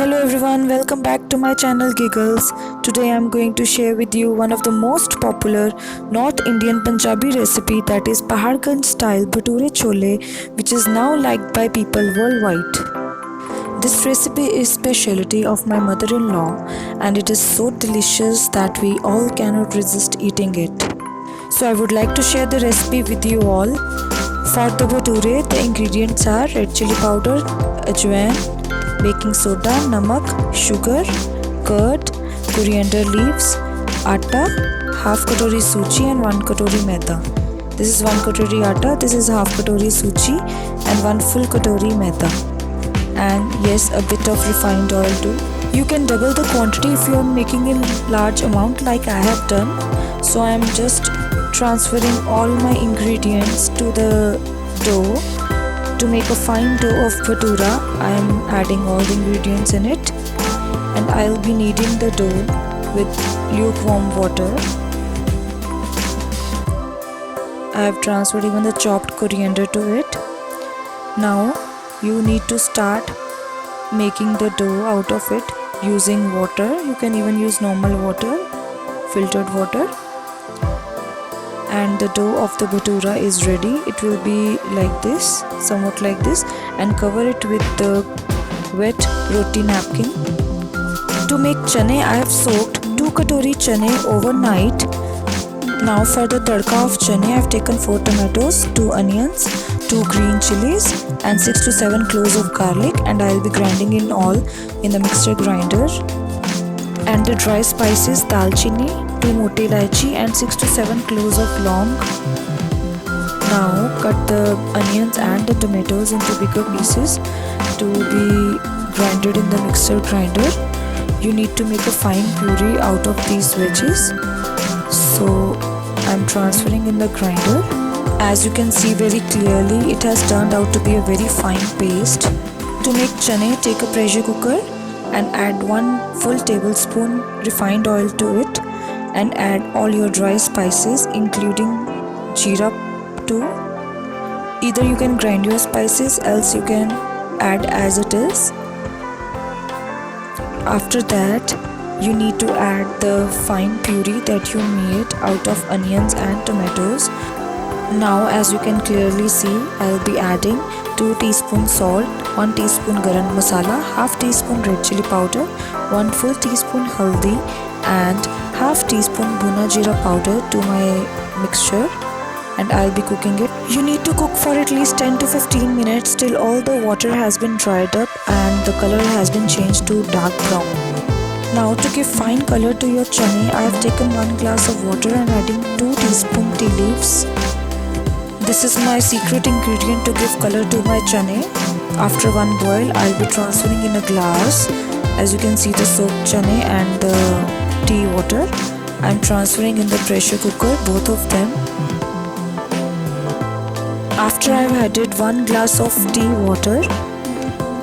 Hello everyone, welcome back to my channel Giggles. Today I am going to share with you one of the most popular North Indian Punjabi recipe, that is Paharganj style bhature chole, which is now liked by people worldwide. This recipe is specialty of my mother-in-law and it is so delicious that we all cannot resist eating it. So I would like to share the recipe with you all. For the bhature, the ingredients are red chili powder, ajwain, baking soda, namak, sugar, curd, coriander leaves, atta, half katori suji and 1 katori maida. This is 1 katori atta, this is half katori suji and 1 full katori maida. And yes, a bit of refined oil too. You can double the quantity if you are making a large amount like I have done. So I am just transferring all my ingredients to the dough. To make a fine dough of bhatura, I am adding all the ingredients in it and I'll be kneading the dough with lukewarm water. I have transferred even the chopped coriander to it. Now you need to start making the dough out of it using water. You can even use normal water, filtered water. And the dough of the bhatura is ready. It will be like this, somewhat like this, and cover it with the wet roti napkin. To make chane, I have soaked 2 katori chane overnight. Now for the tadka of chane, I have taken 4 tomatoes, 2 onions, 2 green chilies and 6 to 7 cloves of garlic, and I will be grinding in all in the mixer grinder. And the dry spices, dalchini, 2 moti ilaichi and 6 to 7 cloves of long. Now cut the onions and the tomatoes into bigger pieces to be grinded in the mixer grinder. You need to make a fine puree out of these veggies. So I am transferring in the grinder. As you can see very clearly, it has turned out to be a very fine paste. To make chane, take a pressure cooker and add 1 full tablespoon refined oil to it and add all your dry spices including jeera too. Either you can grind your spices, else you can add as it is. After that, you need to add the fine puree that you made out of onions and tomatoes. Now as you can clearly see, I will be adding 2 teaspoons salt, 1 teaspoon garam masala, half teaspoon red chili powder, 1 full teaspoon haldi and half teaspoon bhuna jeera powder to my mixture, and I'll be cooking it. You need to cook for at least 10 to 15 minutes till all the water has been dried up and the color has been changed to dark brown. Now to give fine color to your chane, I have taken 1 glass of water and adding 2 teaspoon tea leaves. This is my secret ingredient to give color to my chane. After 1 boil, I'll be transferring in a glass. As you can see, the soaked chane and the tea water, I'm transferring in the pressure cooker, both of them. After I've added 1 glass of tea water,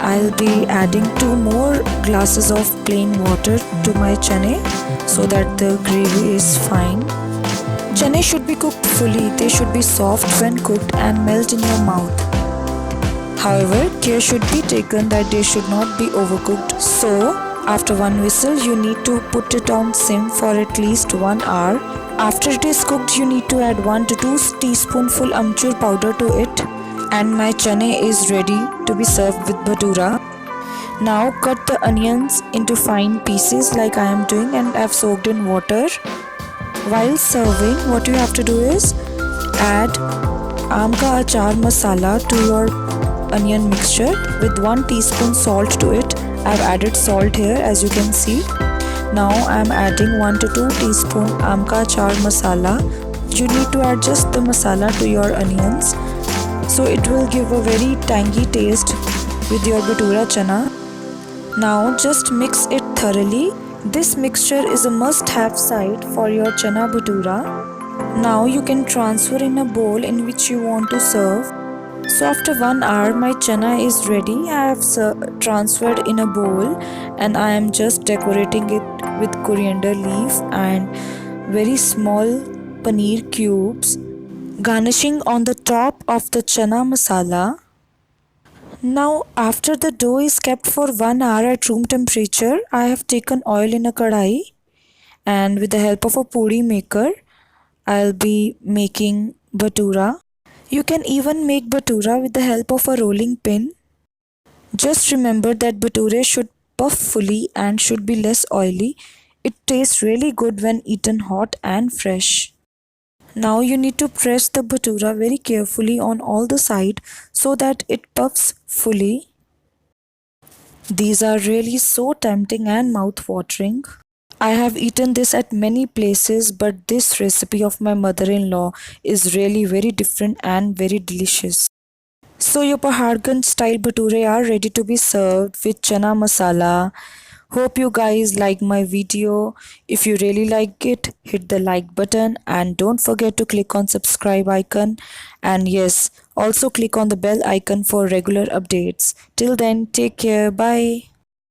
I'll be adding 2 more glasses of plain water to my chane so that the gravy is fine. Chane should be cooked fully. They should be soft when cooked and melt in your mouth. However, care should be taken that they should not be overcooked. So, after 1 whistle, you need to put it on sim for at least 1 hour. After it is cooked, you need to add 1 to 2 teaspoonful amchur powder to it. And my chane is ready to be served with bhatura. Now cut the onions into fine pieces like I am doing, and I have soaked in water. While serving, what you have to do is add aam ka achar masala to your onion mixture with 1 teaspoon salt to it. I have added salt here, as you can see. Now I am adding 1 to 2 teaspoon aam ka achar masala. You need to add just the masala to your onions, so it will give a very tangy taste with your bhatura chana. Now just mix it thoroughly. This mixture is a must-have side for your chana bhatura. Now you can transfer in a bowl in which you want to serve. So after 1 hour, my chana is ready. I have transferred in a bowl and I am just decorating it with coriander leaf and very small paneer cubes, garnishing on the top of the chana masala. Now after the dough is kept for 1 hour at room temperature, I have taken oil in a kadai, and with the help of a puri maker, I'll be making bhatura. You can even make bhatura with the help of a rolling pin. Just remember that bhature should puff fully and should be less oily. It tastes really good when eaten hot and fresh. Now you need to press the bhatura very carefully on all the side so that it puffs fully. These are really so tempting and mouth-watering. I have eaten this at many places, but this recipe of my mother-in-law is really very different and very delicious. So your Paharganj style bhature are ready to be served with chana masala. Hope you guys like my video. If you really like it, hit the like button and don't forget to click on subscribe icon, and yes, also click on the bell icon for regular updates. Till then, take care. Bye.